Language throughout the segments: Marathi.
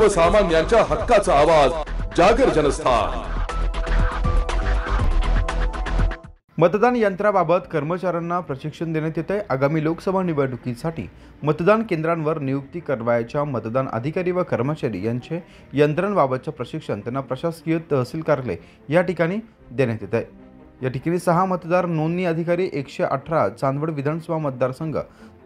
सर्वसामान्यांच्या हक्काचा आवाज जागर जनस्थान। मतदान यंत्राबाबत कर्मचाऱ्यांना प्रशिक्षण देण्यात येत आहे। आगामी लोकसभा निवडणुकीसाठी मतदान केंद्रांवर नियुक्ती करवायच्या मतदान अधिकारी व कर्मचारी यांचे यंत्रांबाबतचे प्रशिक्षण त्यांना प्रशासकीय तहसील कार्यालय या ठिकाणी देण्यात येत आहे। या ठिकाणी 6 मतदार नोंदणी अधिकारी 118 चांदवड विधानसभा मतदारसंघ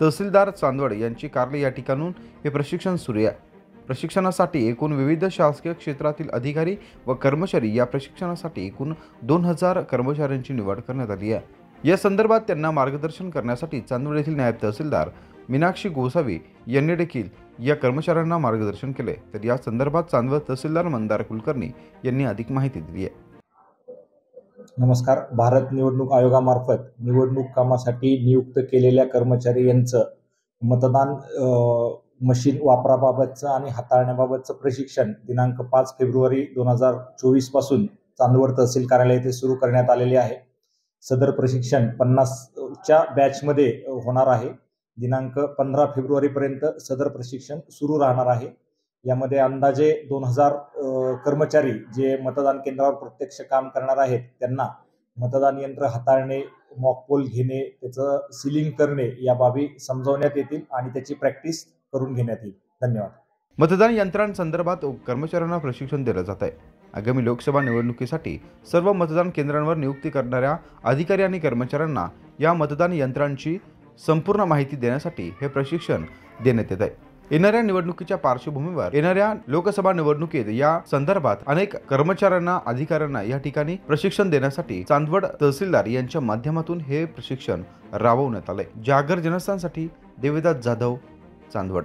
तहसीलदार चांदवड यांची कार्यालय या ठिकाणून हे प्रशिक्षण सुरू आहे। प्रशिक्षणासाठी एकूण विविध शासकीय क्षेत्रातील अधिकारी व कर्मचारी या प्रशिक्षणासाठी एकूण 2000 कर्मचाऱ्यांची निवड करण्यात आली आहे। या संदर्भात त्यांना मार्गदर्शन करण्यासाठी चांदवड येथील नायब तहसीलदार मीनाक्षी गोसावी यांनी देखील या कर्मचाऱ्यांना मार्गदर्शन केले। तर या संदर्भात चांदवड तहसीलदार मंदार कुलकर्णी यांनी अधिक माहिती दिली आहे। नमस्कार। भारत निवडणूक आयोगामार्फत निवडणूक कामासाठी नियुक्त केलेल्या कर्मचारी यांचं मतदान मशीन वापराबाबतचं आणि हाताळण्याबाबतचं प्रशिक्षण दिनांक 5 फेब्रुवारी 2024 पासून चांदवड तहसील कार्यालय येथे सुरू करण्यात आलेले आहे। सदर प्रशिक्षण 50च्या बॅचमध्ये होणार आहे। दिनांक 15 फेब्रुवारीपर्यंत सदर प्रशिक्षण सुरू राहणार आहे। यामध्ये अंदाजे 2000 कर्मचारी जे मतदान केंद्रावर प्रत्यक्ष काम करणार आहेत त्यांना मतदान यंत्र हाताळणे, मॉकपोल घेणे, त्याचं सीलिंग करणे या बाबी समजावण्यात येतील आणि त्याची प्रॅक्टिस करून घेण्यात येईल। धन्यवाद। मतदान यंत्रांसंदर्भात कर्मचाऱ्यांना प्रशिक्षण दिलं जात आहे। आगामी लोकसभा निवडणुकीसाठी सर्व मतदान केंद्रांवर नियुक्ती करणाऱ्या अधिकारी आणि कर्मचाऱ्यांना या मतदान यंत्रांची संपूर्ण माहिती देण्यासाठी हे प्रशिक्षण देण्यात येत आहे। येणाऱ्या निवडणुकीच्या पार्श्वभूमीवर येणाऱ्या लोकसभा निवडणुकीत या संदर्भात अनेक कर्मचाऱ्यांना अधिकाऱ्यांना या ठिकाणी प्रशिक्षण देण्यासाठी चांदवड तहसीलदार यांच्या माध्यमातून हे प्रशिक्षण राबवण्यात आले। जागर जनस्थानसाठी देविदास जाधव, चांदवड।